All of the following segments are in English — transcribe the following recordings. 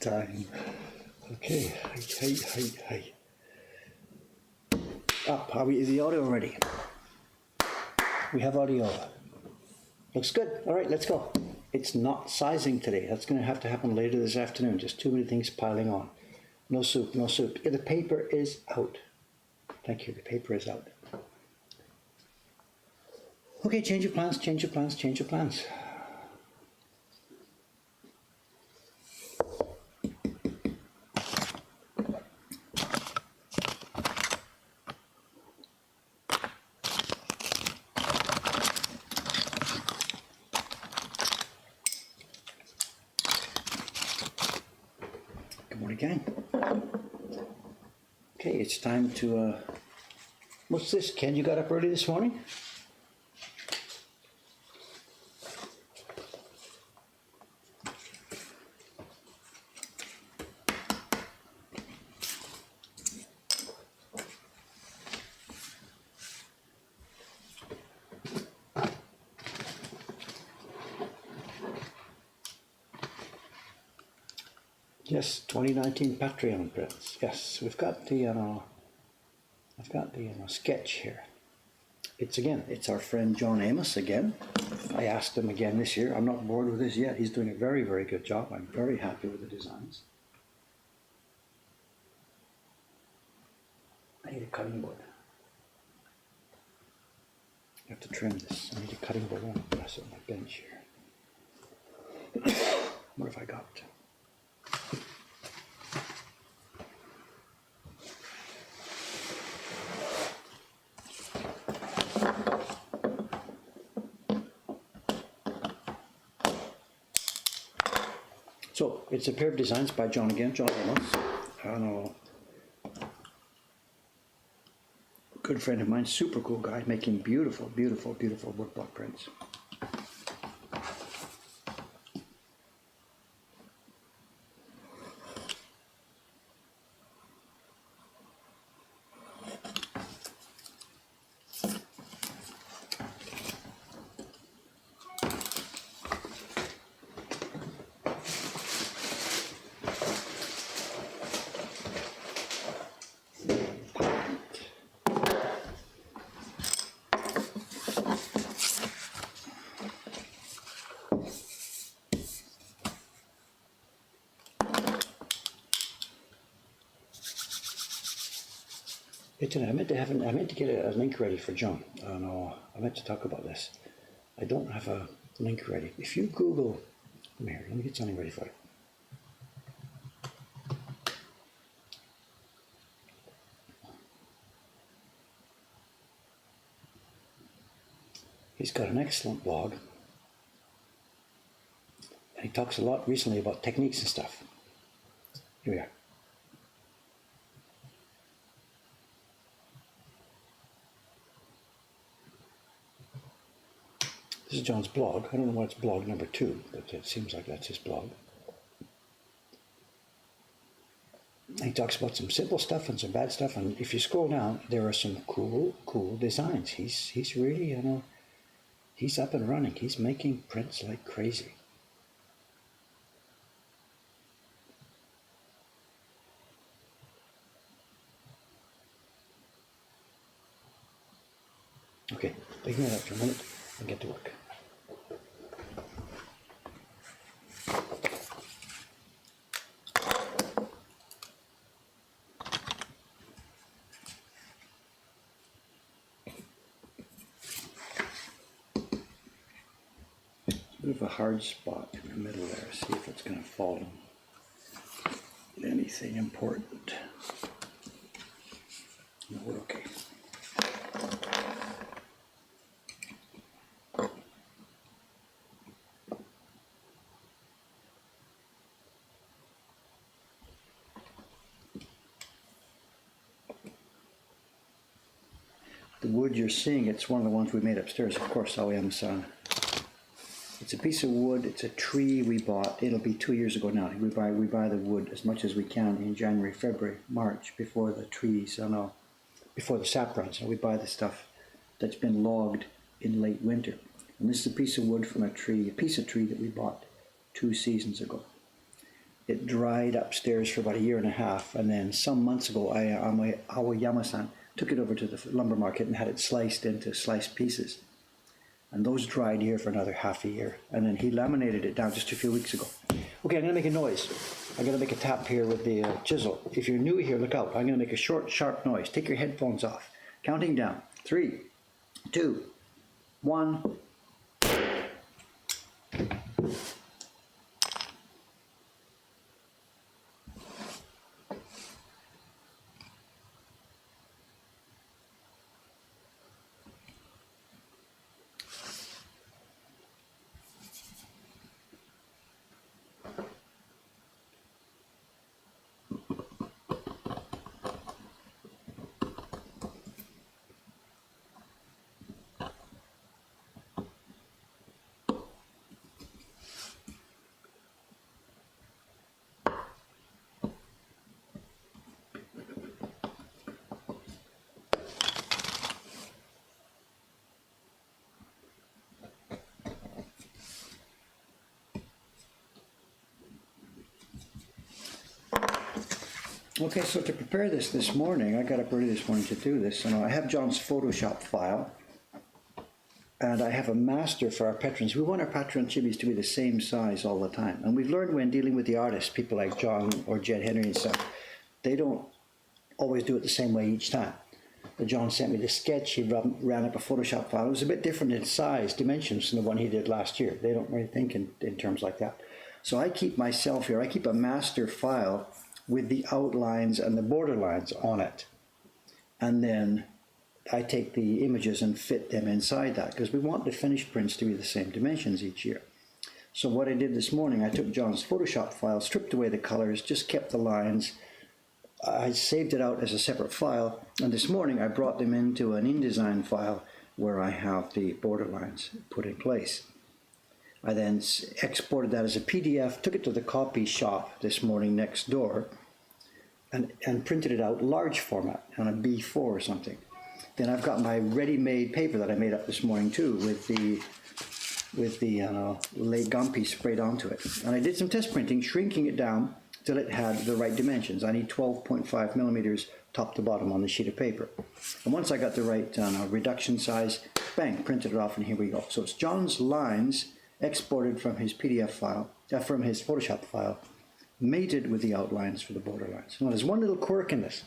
time. Okay, hey. Up, is the audio ready? We have audio. Looks good. All right, let's go. It's not sizing today. That's going to have to happen later this afternoon. Just too many things piling on. No soup, no soup. Yeah, the paper is out. Thank you, the paper is out. Okay, change your plans, change your plans, change your plans. Good morning, gang. Okay, it's time to, what's this? Ken, you got up early this morning? Yes, 2019 Patreon prints. Yes, we've got the, I've got the sketch here. It's our friend John Amos again. I asked him again this year. I'm not bored with this yet. He's doing a very, very good job. I'm very happy with the designs. I need a cutting board. I have to trim this. I need a cutting board. I want to press it on my bench here. What have I got? So it's a pair of designs by John again, John Amos. I don't know. Good friend of mine, super cool guy, making beautiful, beautiful, beautiful woodblock prints. I meant to get a link ready for John. No, I meant to talk about this. I don't have a link ready. If you Google, come here, let me get something ready for you. He's got an excellent blog. And he talks a lot recently about techniques and stuff. Here we are. This is John's blog. I don't know why it's blog number 2, but it seems like that's his blog. And he talks about some simple stuff and some bad stuff. And if you scroll down, there are some cool designs. He's really, he's up and running. He's making prints like crazy. Okay, ignore that for a minute and get to work. Bit of a hard spot in the middle there. See if it's going to fall on anything important. No, we're okay. The wood you're seeing, it's one of the ones we made upstairs, of course, Amazon. It's a piece of wood, it's a tree we bought. It'll be 2 years ago now. We buy the wood as much as we can in January, February, March, before the trees, before the sap runs. And we buy the stuff that's been logged in late winter. And this is a piece of wood from a piece of tree that we bought 2 seasons ago. It dried upstairs for about a year and a half, and then some months ago, Aoyama-san took it over to the lumber market and had it sliced into sliced pieces. And those dried here for another half a year, and then he laminated it down just a few weeks ago. Okay, I'm gonna make a noise. I'm gonna make a tap here with the chisel. If you're new here, look out. I'm gonna make a short, sharp noise. Take your headphones off. Counting down. 3, 2, 1. Okay, so to prepare this morning, I got up early this morning to do this, and I have John's Photoshop file, and I have a master for our patrons. We want our patron chibis to be the same size all the time, and we've learned when dealing with the artists, people like John or Jed Henry and stuff, they don't always do it the same way each time. But John sent me the sketch, he ran up a Photoshop file. It was a bit different in size, dimensions than the one he did last year. They don't really think in terms like that. So I keep myself here, I keep a master file with the outlines and the border lines on it. And then I take the images and fit them inside that, because we want the finished prints to be the same dimensions each year. So what I did this morning, I took John's Photoshop file, stripped away the colors, just kept the lines. I saved it out as a separate file, and this morning I brought them into an InDesign file where I have the border lines put in place. I then exported that as a PDF, took it to the copy shop this morning next door, and printed it out large format on a B4 or something. Then I've got my ready-made paper that I made up this morning too, with the Lei Gumpi sprayed onto it. And I did some test printing, shrinking it down till it had the right dimensions. I need 12.5 millimeters top to bottom on the sheet of paper. And once I got the right reduction size, bang, printed it off, and here we go. So it's John's lines exported from his PDF file, from his Photoshop file, mated with the outlines for the border lines. Now there's one little quirk in this.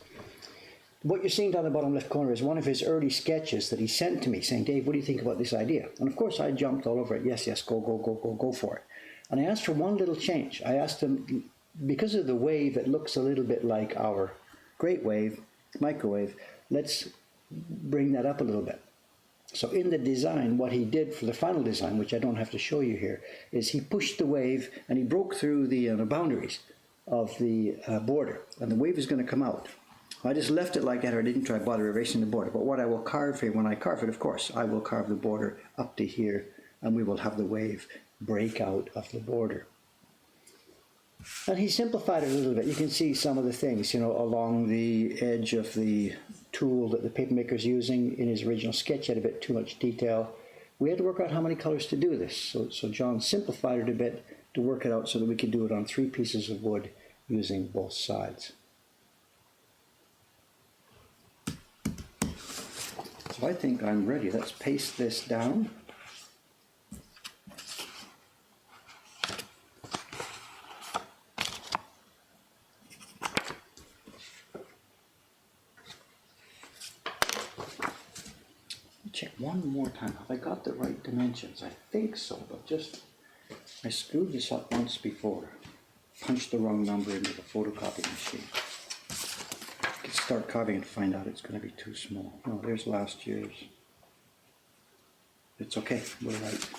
What you're seeing down the bottom left corner is one of his early sketches that he sent to me saying, Dave, what do you think about this idea? And of course I jumped all over it. Yes, yes, go for it. And I asked for one little change. I asked him, because of the wave, it looks a little bit like our great wave, microwave, let's bring that up a little bit. So in the design, what he did for the final design, which I don't have to show you here, is he pushed the wave and he broke through the boundaries of the border, and the wave is going to come out. I just left it like that, or I didn't try bother erasing the border. But what I will carve here, when I carve it, of course, I will carve the border up to here, and we will have the wave break out of the border. And he simplified it a little bit. You can see some of the things, you know, along the edge of the tool that the papermaker is using. In his original sketch, he had a bit too much detail. We had to work out how many colors to do this. So John simplified it a bit to work it out so that we could do it on 3 pieces of wood using both sides. So I think I'm ready. Let's paste this down. Check one more time. Have I got the right dimensions? I think so, but just, I screwed this up once before. Punched the wrong number into the photocopy machine. I could start carving and find out it's going to be too small. No, there's last year's. It's okay, we're right.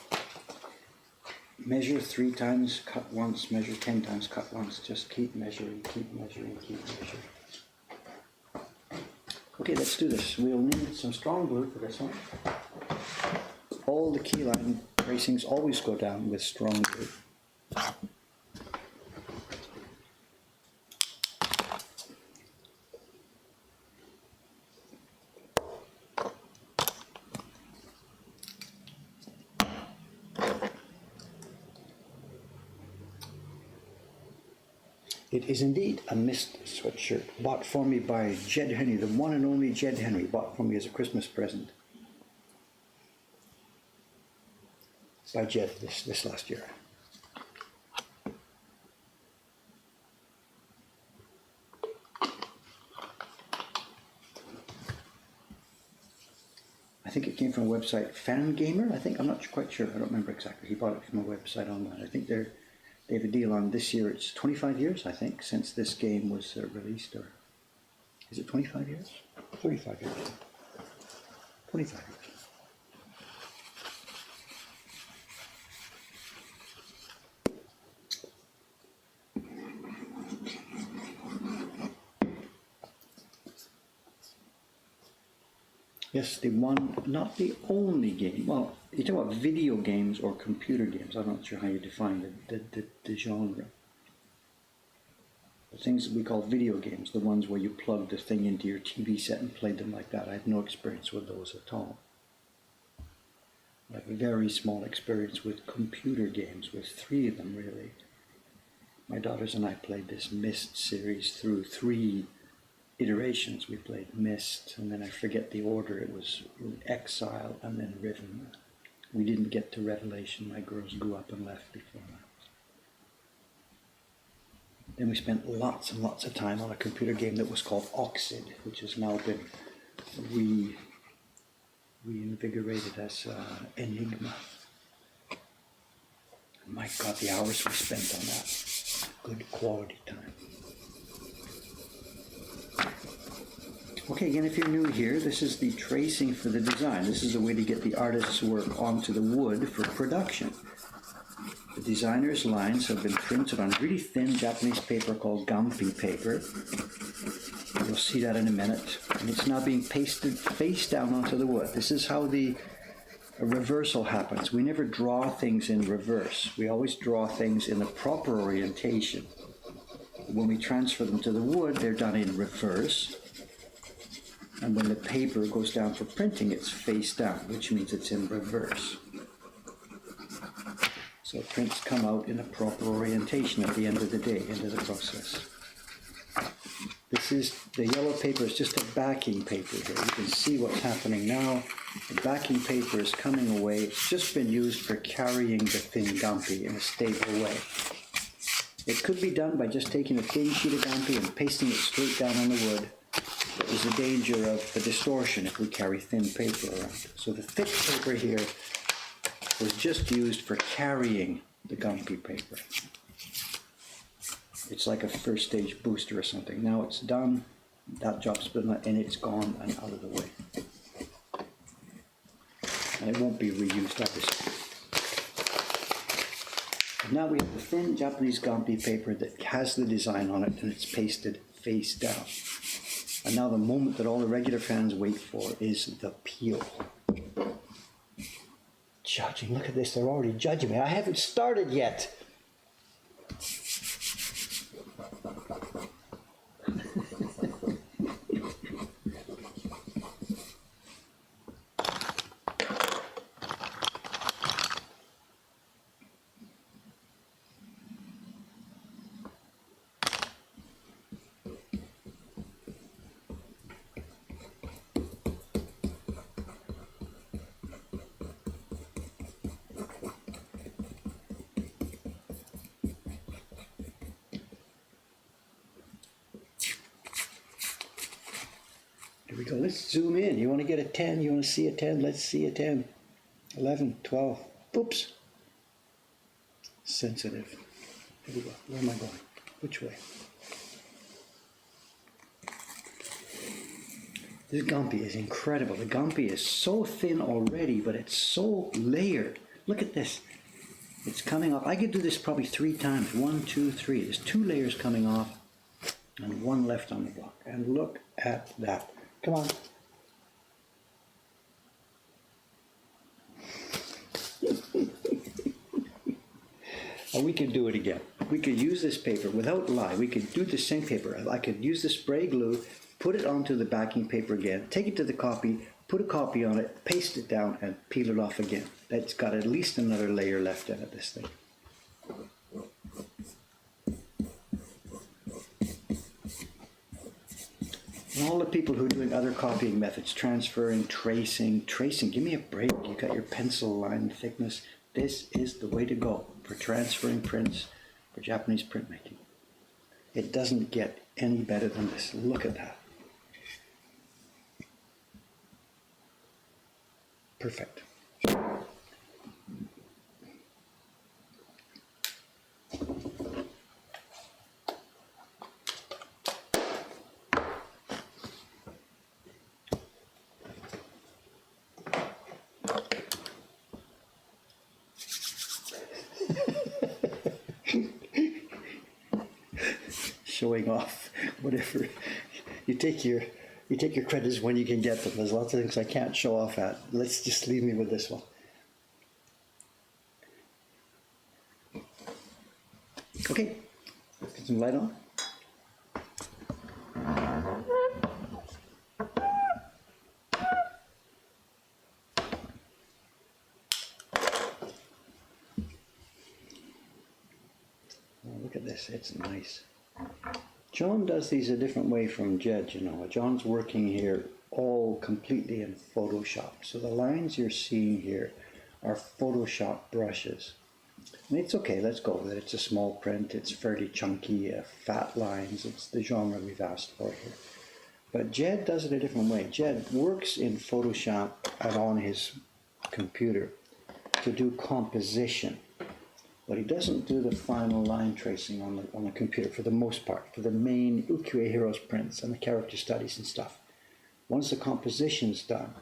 Measure 3 times, cut once, measure 10 times, cut once. Just keep measuring, keep measuring, keep measuring. Okay, let's do this. We'll need some strong glue for this one. All the key line tracings always go down with strong glue. It is indeed a mist sweatshirt bought for me by Jed Henry, the one and only Jed Henry, bought for me as a Christmas present by Jed this last year. I think it came from a website, Fangamer, I think. I'm not quite sure. I don't remember exactly. He bought it from a website online. I think they have a deal on this year. It's 25 years, I think, since this game was released. Or is it 25 years? 35 years. 25 years. Yes, the one, not the only game. Well, you talk about video games or computer games. I'm not sure how you define the genre. The things that we call video games, the ones where you plug the thing into your TV set and play them like that. I have no experience with those at all. I have a very small experience with computer games, with 3 of them really. My daughters and I played this Myst series through 3 iterations. We played Myst, and then I forget the order. It was Exile and then Riven. We didn't get to Revelation. My girls grew up and left before that. Then we spent lots and lots of time on a computer game that was called Oxid, which has now been reinvigorated as Enigma. My God, the hours we spent on that. Good quality time. Okay, again, if you're new here, this is the tracing for the design. This is a way to get the artist's work onto the wood for production. The designer's lines have been printed on really thin Japanese paper called Gampi paper. You'll see that in a minute. And it's now being pasted face down onto the wood. This is how the reversal happens. We never draw things in reverse. We always draw things in the proper orientation. When we transfer them to the wood, they're done in reverse. And when the paper goes down for printing, it's face down, which means it's in reverse. So prints come out in a proper orientation at the end of the day, end of the process. This is, the yellow paper is just a backing paper here. You can see what's happening now. The backing paper is coming away. It's just been used for carrying the thin Gampi in a stable way. It could be done by just taking a thin sheet of Gampi and pasting it straight down on the wood. There's a danger of the distortion if we carry thin paper around. So the thick paper here was just used for carrying the Gampi paper. It's like a first stage booster or something. Now it's done, that job's been done, and it's gone and out of the way. And it won't be reused, obviously. And now we have the thin Japanese Gampi paper that has the design on it, and it's pasted face down. And now the moment that all the regular fans wait for is the peel. Judging, look at this, they're already judging me. I haven't started yet. Here we go. Let's zoom in. You want to get a 10? You want to see a 10? Let's see a 10. 11, 12. Oops. Sensitive. Here we go. Where am I going? Which way? This Gampi is incredible. The Gampi is so thin already, but it's so layered. Look at this. It's coming off. I could do this probably 3 times. 1, 2, 3. There's 2 layers coming off and 1 left on the block. And look at that. Come on. And we could do it again. We could use this paper without lie. We could do the same paper. I could use the spray glue, put it onto the backing paper again, take it to the copy, put a copy on it, paste it down, and peel it off again. That's got at least another layer left in it, this thing. And all the people who are doing other copying methods, transferring, tracing, give me a break. You got your pencil line thickness. This is the way to go for transferring prints for Japanese printmaking. It doesn't get any better than this. Look at that. Perfect. Showing off, whatever. You take your credits when you can get them. There's lots of things I can't show off at. Let's just leave me with this one. Okay, let's get some light on. Oh, look at this, it's nice. John does these a different way from Jed, you know. John's working here all completely in Photoshop. So the lines you're seeing here are Photoshop brushes. And it's okay, let's go with it. It's a small print, it's fairly chunky, fat lines. It's the genre we've asked for here. But Jed does it a different way. Jed works in Photoshop and on his computer to do composition. But he doesn't do the final line tracing on the computer for the most part, for the main Ukiyo-e Heroes prints and the character studies and stuff. Once the composition's done,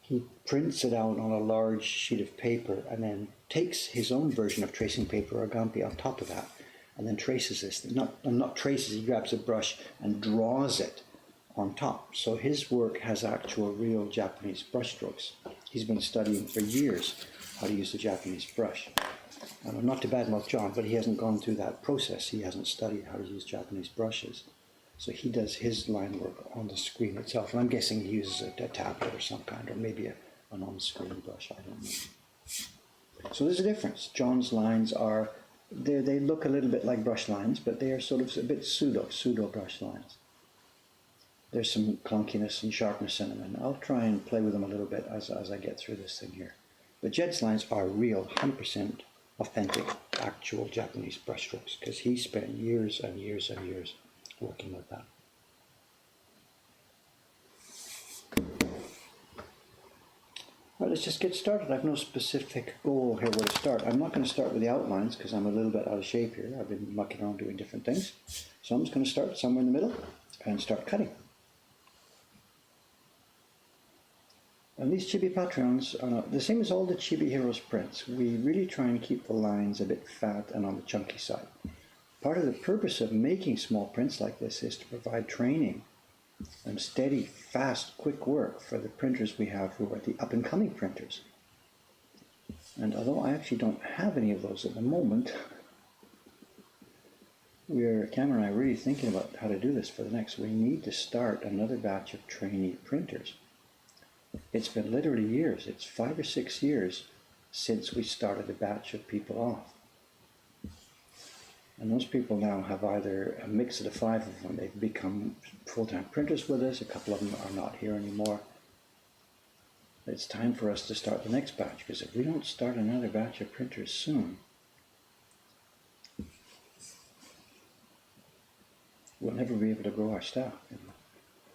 he prints it out on a large sheet of paper and then takes his own version of tracing paper or Gampi on top of that and then traces this. Not traces, he grabs a brush and draws it on top. So his work has actual real Japanese brush strokes. He's been studying for years how to use the Japanese brush. Not to badmouth John, but he hasn't gone through that process. He hasn't studied how to use Japanese brushes. So he does his line work on the screen itself. And I'm guessing he uses a tablet or some kind, or maybe an on-screen brush, I don't know. So there's a difference. John's lines are, they look a little bit like brush lines, but they are sort of a bit pseudo brush lines. There's some clunkiness and sharpness in them, and I'll try and play with them a little bit as I get through this thing here. But Jed's lines are real, 100% authentic, actual Japanese brushstrokes, because he spent years and years and years working with that. Well, let's just get started. I have no specific goal here where to start. I'm not going to start with the outlines because I'm a little bit out of shape here. I've been mucking around doing different things. So I'm just going to start somewhere in the middle and start cutting. And these Chibi Patreons are not the same as all the Chibi Heroes prints. We really try and keep the lines a bit fat and on the chunky side. Part of the purpose of making small prints like this is to provide training and steady, fast, quick work for the printers we have who are the up-and-coming printers. And although I actually don't have any of those at the moment, Cameron and I are really thinking about how to do this for the next. We need to start another batch of trainee printers. It's been literally years. It's 5 or 6 years since we started a batch of people off. And those people now have either a mix of the 5 of them. They've become full-time printers with us. A couple of them are not here anymore. It's time for us to start the next batch, because if we don't start another batch of printers soon, we'll never be able to grow our staff.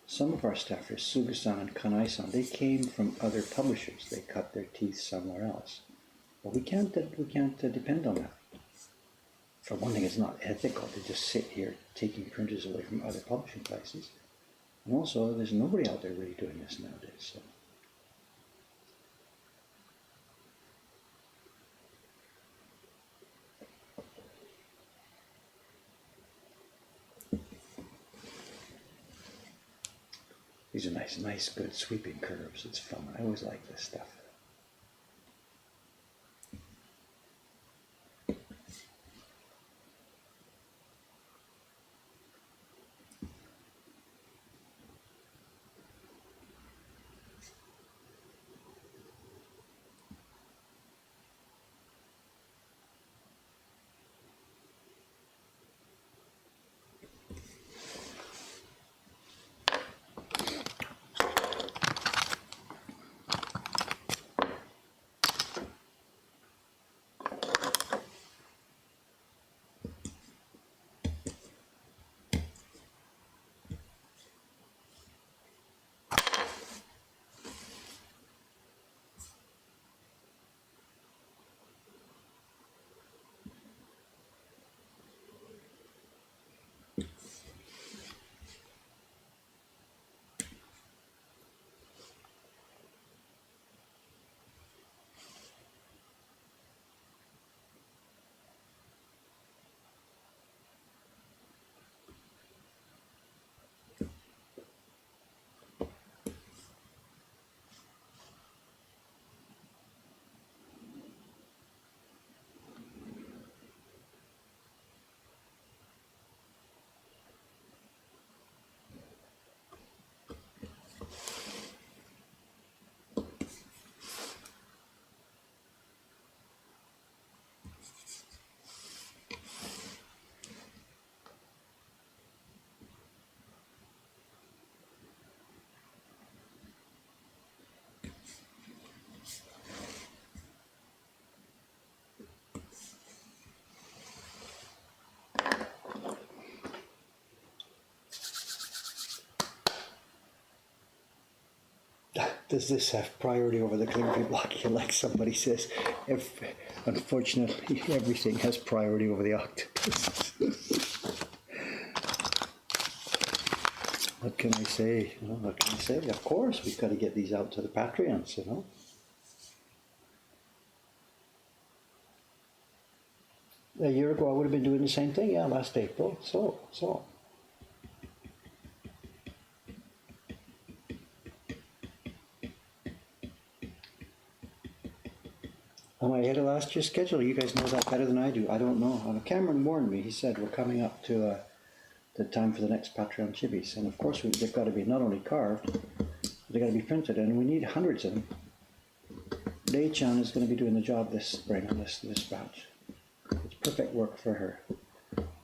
Some of our staffers, Suga-san and Kanai-san, they came from other publishers. They cut their teeth somewhere else. But we can't depend on that. For one thing, it's not ethical to just sit here taking printers away from other publishing places. And also, there's nobody out there really doing this nowadays. So. These are nice, good sweeping curves. It's fun. I always like this stuff. does this have priority over the calligraphy block? Like somebody says, unfortunately, everything has priority over the octopus. What can I say? You know, what can I say? Of course, we've got to get these out to the Patreons, you know. A year ago, I would have been doing the same thing. Yeah, last April. So. Am I ahead of last year's schedule? You guys know that better than I do. I don't know. Cameron warned me. He said we're coming up to the time for the next Patreon chibis. And of course, they've got to be not only carved, they've got to be printed. And we need hundreds of them. Lei-chan is going to be doing the job this spring on this batch. It's perfect work for her.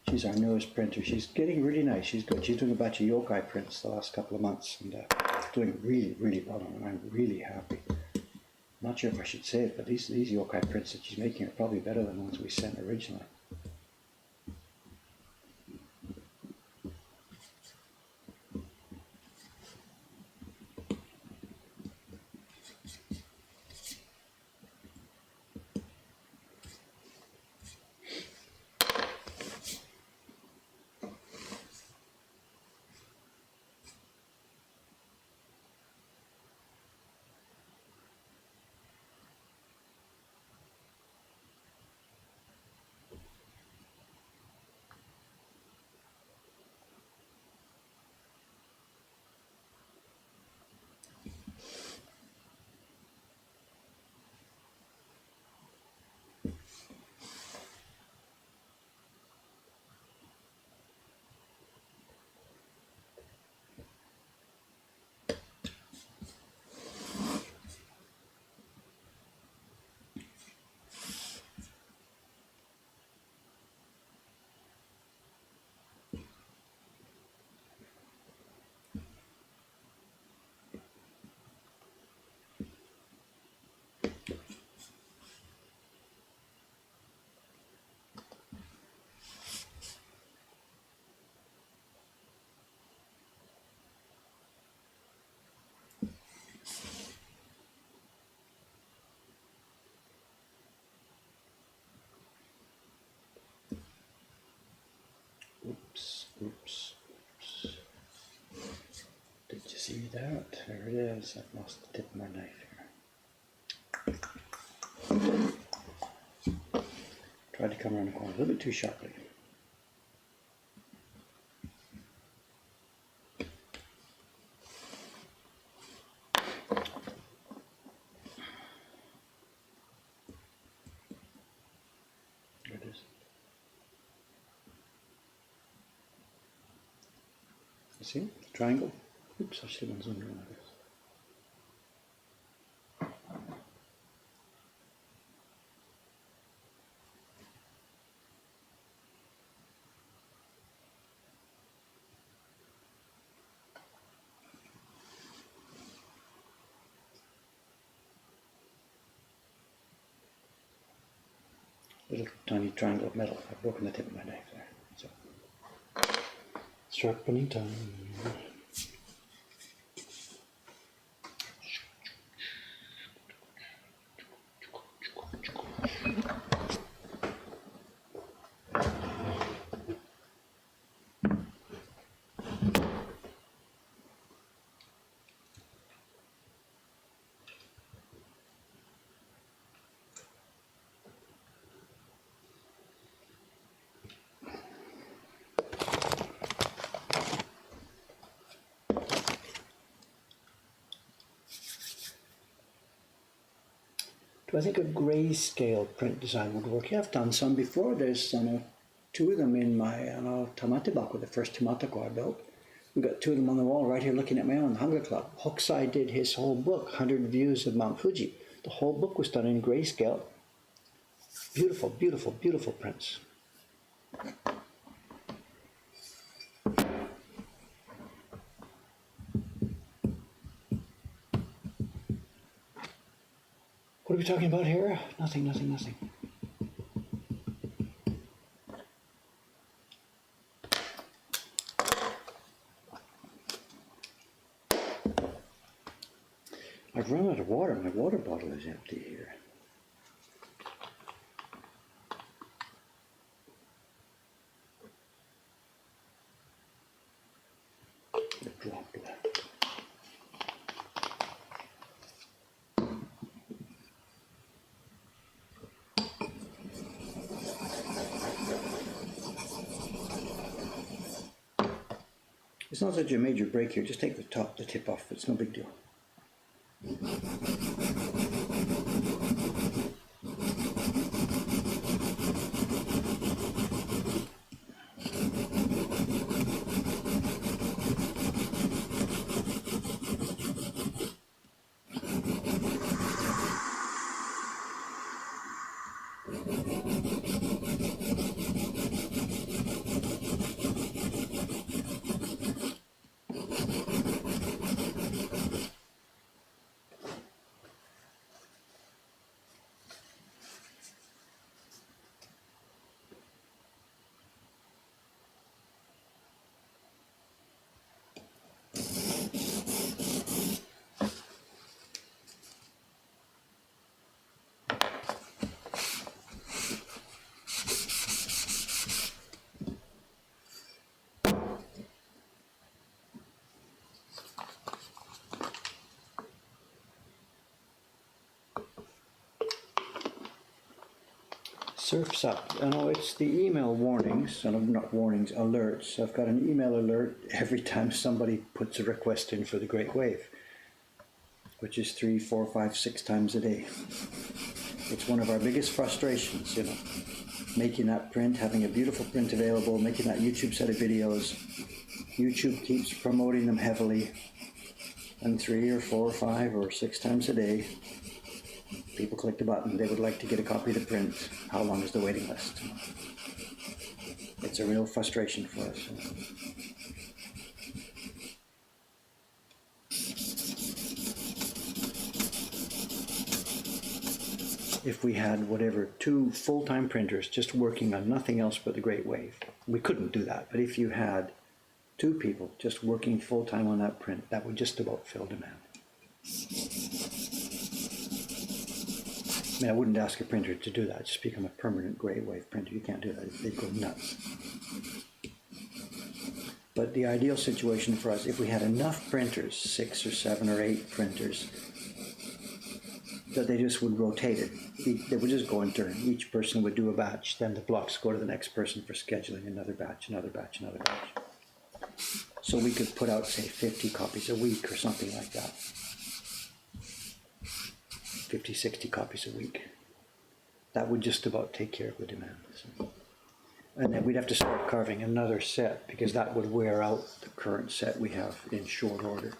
She's our newest printer. She's getting really nice. She's good. She's doing a batch of yokai prints the last couple of months. And doing really, really well. And I'm really happy. Not sure if I should say it, but these yokai prints that she's making are probably better than the ones we sent originally. Oops. Did you see that? There it is. I've lost the tip of my knife here. Tried to come around the corner a little bit too sharply. There it is. You see? The triangle? Oops, I should have zoomed in on this. Little tiny triangle of metal. I've broken the tip of my knife there. So, sharpening time. Do I think a grayscale print design would work? Yeah, I've done some before. There's two of them in my tamate baku, the first tamatako I built. We've got two of them on the wall right here looking at my own Hunger Club. Hokusai did his whole book, 100 Views of Mount Fuji. The whole book was done in grayscale. Beautiful, beautiful, beautiful prints. What are we talking about here? Nothing. I've run out of water. My water bottle is empty here. A drop left. It's not such a major break here. Just take the tip off. It's no big deal. Surf's up. I know it's the email warnings, not warnings, alerts. I've got an email alert every time somebody puts a request in for the Great Wave, which is 3, 4, 5, 6 times a day. It's one of our biggest frustrations, you know, making that print, having a beautiful print available, making that YouTube set of videos. YouTube keeps promoting them heavily, and 3 or 4 or 5 or 6 times a day, people click the button. They would like to get a copy of the print. How long is the waiting list? It's a real frustration for us. If we had whatever 2 full-time printers just working on nothing else but the Great Wave, we couldn't do that. But if you had 2 people just working full-time on that print, that would just about fill demand. I mean, I wouldn't ask a printer to do that. Just become a permanent Great Wave printer. You can't do that. They'd go nuts. But the ideal situation for us, if we had enough printers, 6 or 7 or 8 printers, that they just would rotate it. They would just go in turn. Each person would do a batch. Then the blocks go to the next person for scheduling another batch, another batch, another batch. So we could put out, say, 50 copies a week or something like that. 50, 60 copies a week. That would just about take care of the demand. So. And then we'd have to start carving another set because that would wear out the current set we have in short order.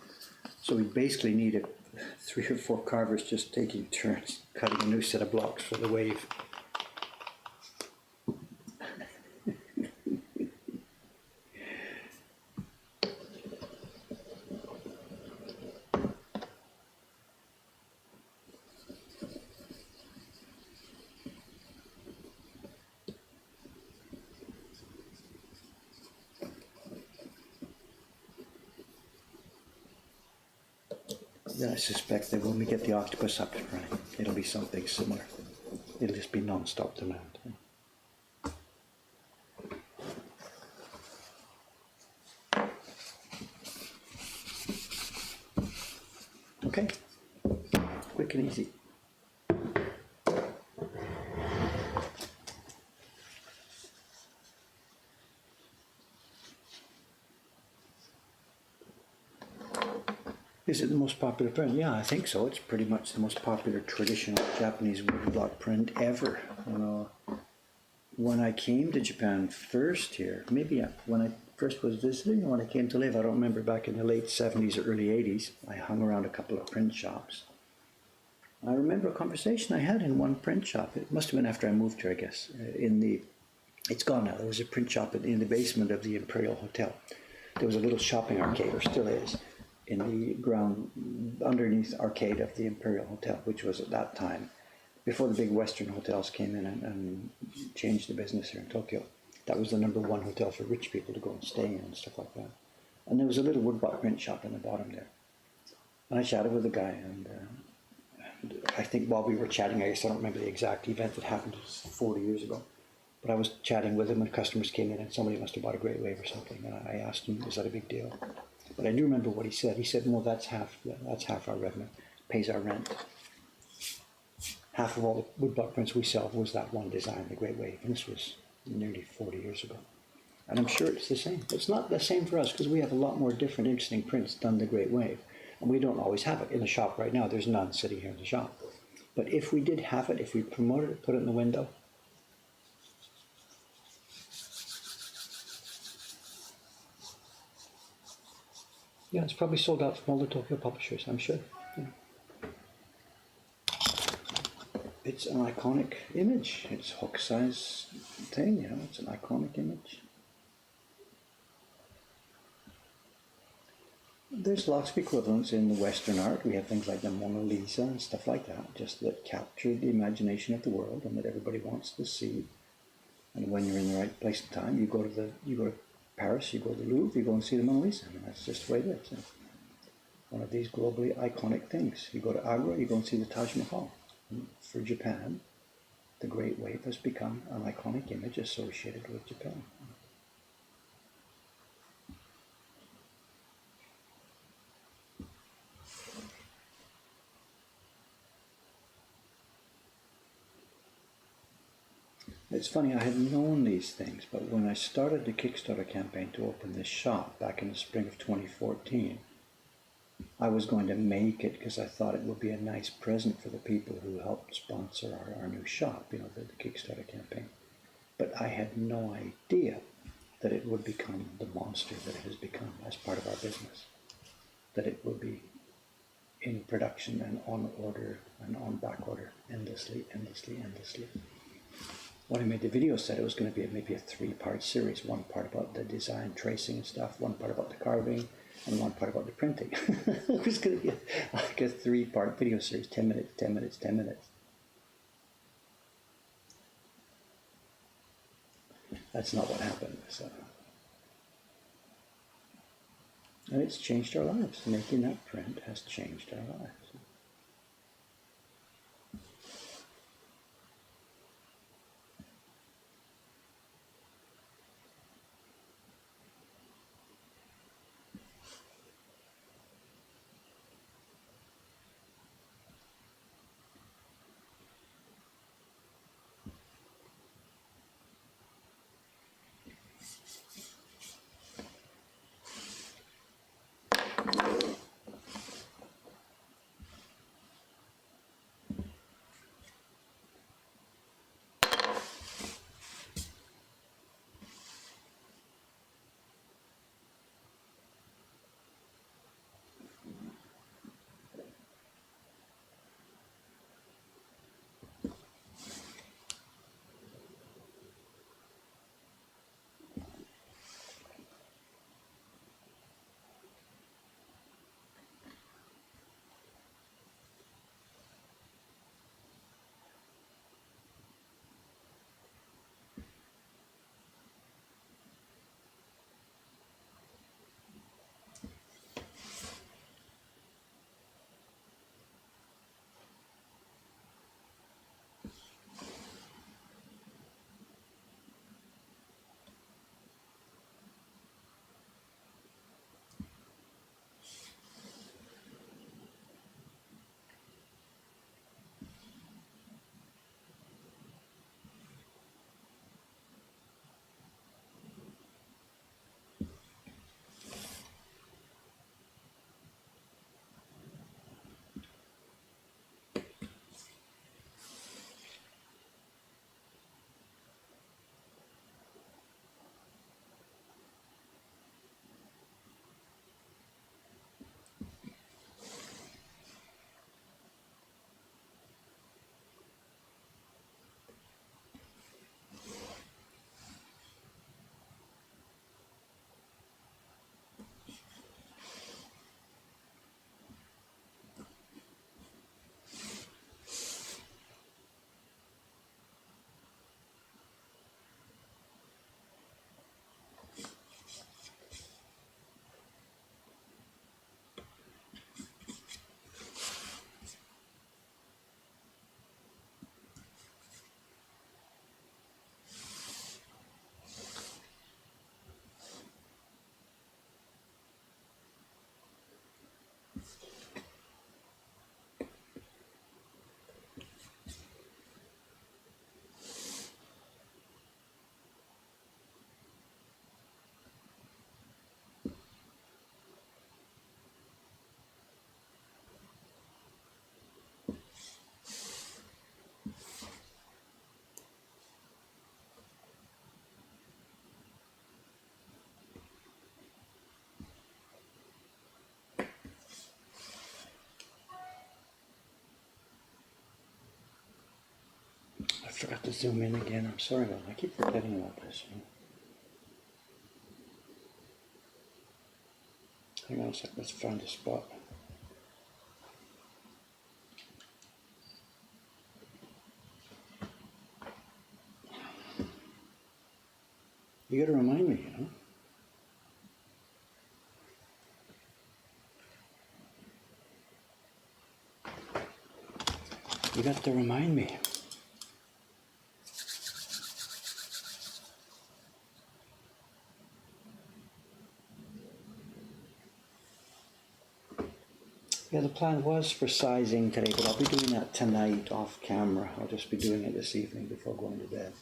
So we basically need 3 or 4 carvers just taking turns cutting a new set of blocks for the Wave. Then I suspect that when we get the Octopus up and running, it'll be something similar. It'll just be non-stop demand. Okay, quick and easy. Is it the most popular print? Yeah, I think so. It's pretty much the most popular traditional Japanese wood block print ever. When I came to Japan first here, maybe when I first was visiting or when I came to live, I don't remember, back in the late 70s or early 80s, I hung around a couple of print shops. I remember a conversation I had in one print shop. It must have been after I moved here, I guess. It's gone now. There was a print shop in the basement of the Imperial Hotel. There was a little shopping arcade, or still is, in the ground underneath arcade of the Imperial Hotel, which was at that time, before the big Western hotels came in and changed the business here in Tokyo. That was the #1 hotel for rich people to go and stay in and stuff like that. And there was a little woodblock print shop in the bottom there. And I chatted with the guy, and I think while we were chatting, I guess I don't remember the exact event that happened 40 years ago, but I was chatting with him when customers came in and somebody must have bought a Great Wave or something, and I asked him, is that a big deal? But I do remember what he said. He said, well, that's half our revenue, pays our rent. Half of all the woodblock prints we sell was that one design, the Great Wave, and this was nearly 40 years ago. And I'm sure it's the same. It's not the same for us because we have a lot more different, interesting prints than the Great Wave. And we don't always have it in the shop right now. There's none sitting here in the shop. But if we did have it, if we promoted it, put it in the window, yeah, it's probably sold out from all the Tokyo publishers, I'm sure. Yeah. It's an iconic image. It's Hokusai's thing, you know, it's an iconic image. There's lots of equivalents in the Western art. We have things like the Mona Lisa and stuff like that, just that capture the imagination of the world and that everybody wants to see. And when you're in the right place and time, you go to Paris, you go to the Louvre, you go and see the Mona Lisa. I mean, that's just the way it is. One of these globally iconic things. You go to Agra, you go and see the Taj Mahal. And for Japan, the Great Wave has become an iconic image associated with Japan. It's funny, I had known these things, but when I started the Kickstarter campaign to open this shop back in the spring of 2014, I was going to make it because I thought it would be a nice present for the people who helped sponsor our new shop, you know, the Kickstarter campaign. But I had no idea that it would become the monster that it has become as part of our business. That it would be in production and on order and on back order endlessly. When I made the video, said it was going to be maybe a 3-part series. One part about the design, tracing and stuff, one part about the carving, and one part about the printing. It was going to be like a 3-part video series, 10 minutes, 10 minutes, 10 minutes. That's not what happened. So. And it's changed our lives. Making that print has changed our lives. forgot to zoom in again. I'm sorry about that. I keep forgetting about this. Hang on a sec. Let's find a spot. You gotta remind me, you know? You got to remind me. Yeah, the plan was for sizing today, but I'll be doing that tonight off camera. I'll just be doing it this evening before going to bed.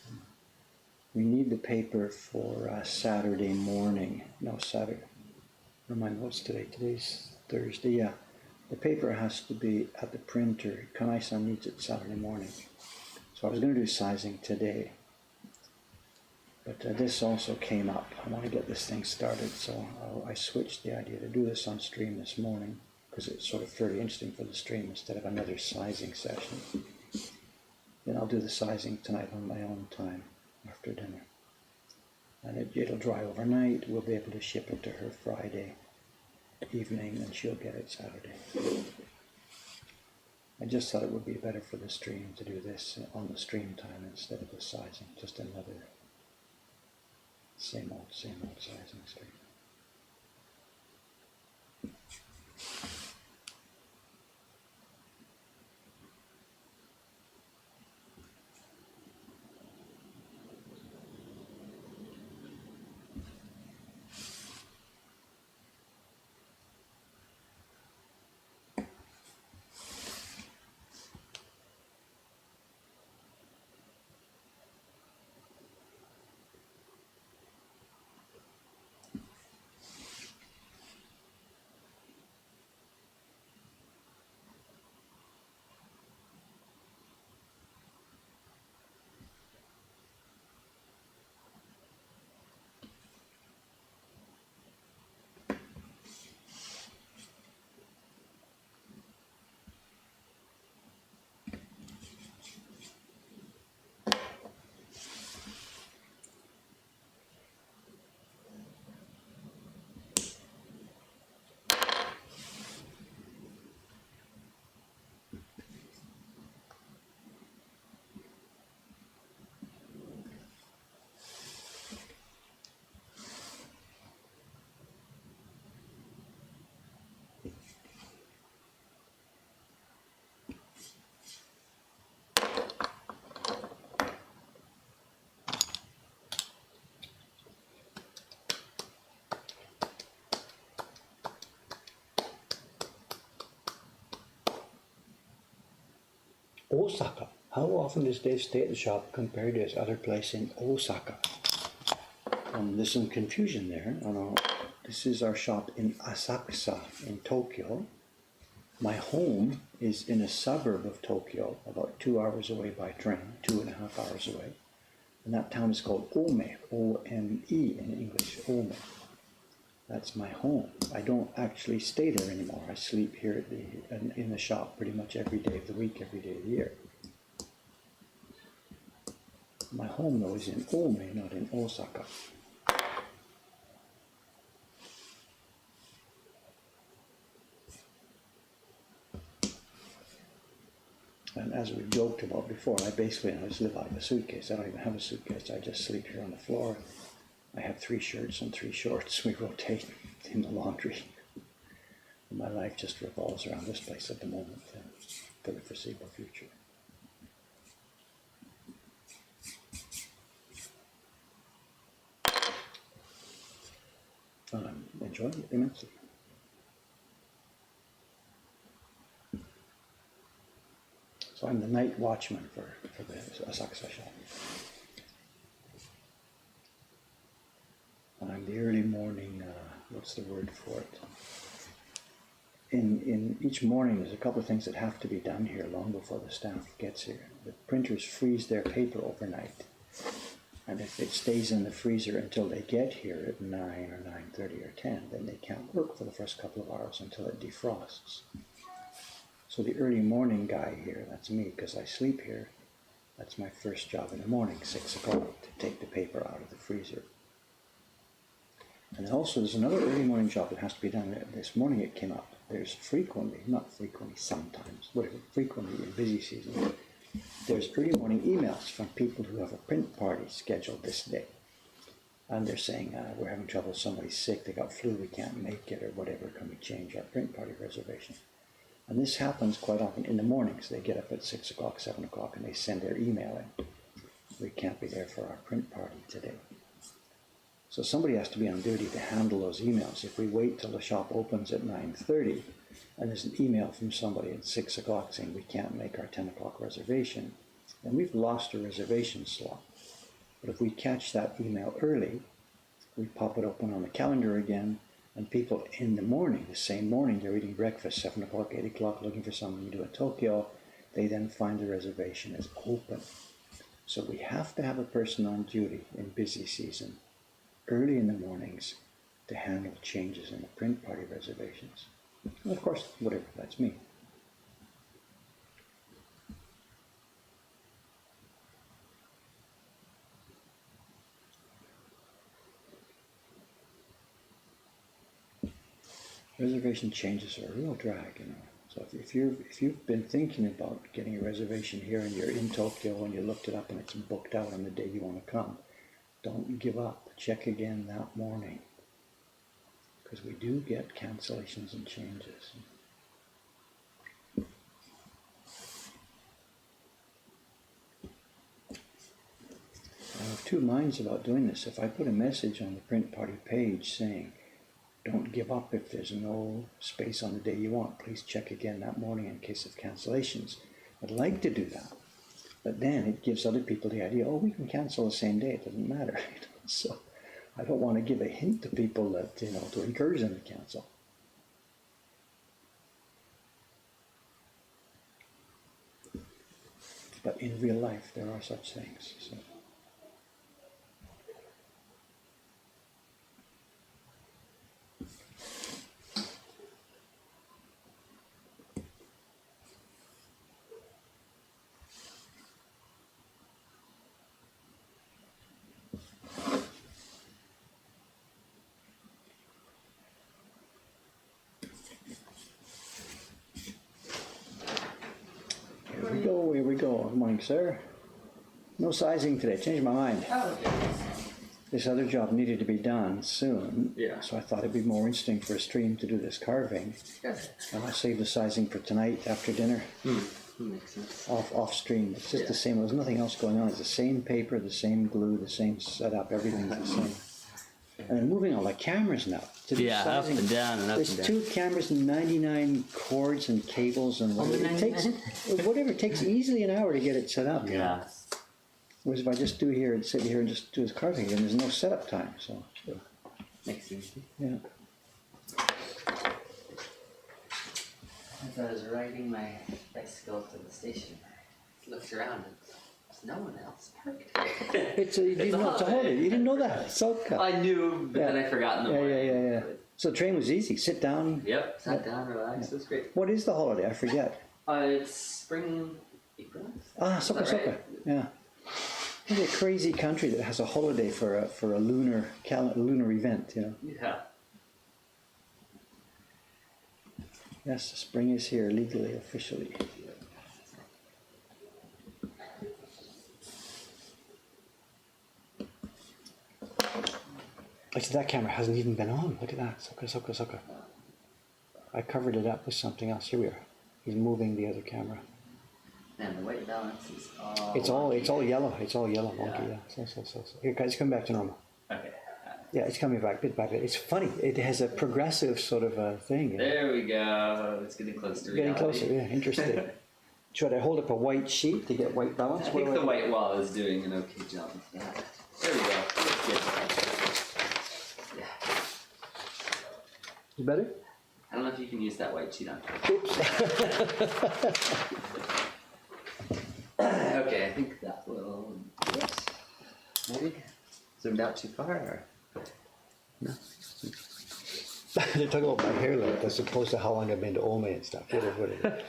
We need the paper for Saturday morning. No, Saturday. Remind me, what's today? Today's Thursday, yeah. The paper has to be at the printer. Kanai-san needs it Saturday morning. So I was going to do sizing today. But this also came up. I want to get this thing started, so I switched the idea to do this on stream this morning, because it's sort of fairly interesting for the stream instead of another sizing session. Then I'll do the sizing tonight on my own time after dinner. And it'll dry overnight. We'll be able to ship it to her Friday evening, and she'll get it Saturday. I just thought it would be better for the stream to do this on the stream time instead of the sizing. Just another same old sizing stream. Osaka. How often does Dave stay at the shop compared to his other place in Osaka? There's some confusion there. This is our shop in Asakusa in Tokyo. My home is in a suburb of Tokyo, about 2 hours away by train, 2.5 hours away. And that town is called Ome, O-M-E in English, Ome. That's my home. I don't actually stay there anymore. I sleep here in the shop pretty much every day of the week, every day of the year. My home, though, is in Ome, not in Osaka. And as we joked about before, I just live out of a suitcase. I don't even have a suitcase. I just sleep here on the floor. I have 3 shirts and 3 shorts. We rotate in the laundry. My life just revolves around this place at the moment for the foreseeable future. And I'm enjoying it immensely. So I'm the night watchman for the Asakusa shop. And I'm the early morning, what's the word for it? In each morning, there's a couple of things that have to be done here long before the staff gets here. The printers freeze their paper overnight. And if it stays in the freezer until they get here at 9 or 9:30 or 10, then they can't work for the first couple of hours until it defrosts. So the early morning guy here, that's me, because I sleep here, That's my first job in the morning, 6 o'clock, to take the paper out of the freezer. And then also there's another early morning job that has to be done. This morning it came up. There's frequently, not frequently, sometimes, whatever, frequently in busy season, there's early morning emails from people who have a print party scheduled this day. And they're saying, we're having trouble, somebody's sick, they got flu, we can't make it, or whatever, can we change our print party reservation? And this happens quite often in the mornings. They get up at 6 o'clock, 7 o'clock, and they send their email in. We can't be there for our print party today. So somebody has to be on duty to handle those emails. If we wait till the shop opens at 9:30, and there's an email from somebody at 6 o'clock saying we can't make our 10 o'clock reservation, then we've lost a reservation slot. But if we catch that email early, we pop it open on the calendar again, and people in the morning, the same morning, they're eating breakfast, 7 o'clock, 8 o'clock, looking for something to do in Tokyo, they then find the reservation is open. So we have to have a person on duty in busy season, early in the mornings, to handle changes in the print party reservations. And of course, whatever, that's me. Reservation changes are a real drag, you know. So if you've been thinking about getting a reservation here and you're in Tokyo and you looked it up and it's booked out on the day you want to come, don't give up. Check again that morning, because we do get cancellations and changes. I have two minds about doing this. If I put a message on the print party page saying, don't give up if there's no space on the day you want, please check again that morning in case of cancellations. I'd like to do that, but then it gives other people the idea, oh, we can cancel the same day, it doesn't matter. So I don't want to give a hint to people that, you know, to encourage them to cancel. But in real life, there are such things. So. Here we go. Good morning, sir. No sizing today. Changed my mind. Oh, This other job needed to be done soon. Yeah. So I thought it'd be more interesting for a stream to do this carving. good. And I'll save the sizing for tonight after dinner. Makes sense. Off stream. It's just Yeah. the same. There's nothing else going on. It's the same paper, the same glue, the same setup. Everything's the same. And I'm moving all the cameras now. To do Yeah, up sizing. and down and up There's and down. 2 cameras and 99 cords and cables and whatever. Only It takes 99? whatever. It takes easily an hour to get it set up. Yeah. Whereas if I just do here and sit here and just do this carving again, there's no setup time. So Makes sense. yeah. As I was riding my bicycle to the station, I looked around and there's no one else parked. It's a holiday. You didn't know that. Soka. I knew, but then I forgot in the morning. Yeah. So the train was easy. Sit down. Yep, sat down, relaxed, it was great. What is the holiday? I forget. It's spring equinox. Ah, Is that Soka. right? Yeah. It's a crazy country that has a holiday for a lunar event. You know. Yeah. Yes, spring is here legally, officially. Actually, that camera hasn't even been on. Look at that. Soka. I covered it up with something else. Here we are. He's moving the other camera. And the white balance is all. It's all yellow. It's all yellow. Yeah. Wonky, yeah. So. Here, guys, come back to normal. Okay. Yeah, it's coming back bit by bit. It's funny. It has a progressive sort of a thing. You know? There we go. It's getting close to Getting reality. closer. Yeah, interesting. Should I hold up a white sheet to get white balance? I What think do the do? white wall is doing an okay job of that. There we go. That's good. Yeah. Is better? I don't know if you can use that white sheet on top. Oops. Okay, I think that will. Yes. Maybe zoomed out too far. Or... No. They're talking about my hair length as opposed to how long I've been to Ome and stuff. Whatever.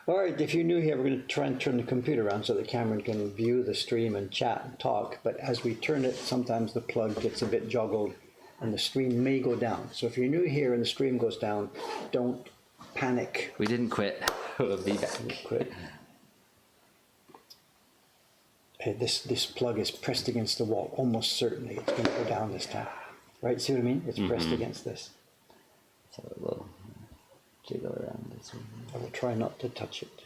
All right, if you're new here, we're going to try and turn the computer around so that Cameron can view the stream and chat and talk. But as we turn it, sometimes the plug gets a bit joggled and the stream may go down. So if you're new here and the stream goes down, don't panic. We didn't quit. We'll be back. Quit. This plug is pressed against the wall. Almost certainly it's going to go down this time. Right? See what I mean? It's pressed against this. So a little jiggle around this one. I will try not to touch it.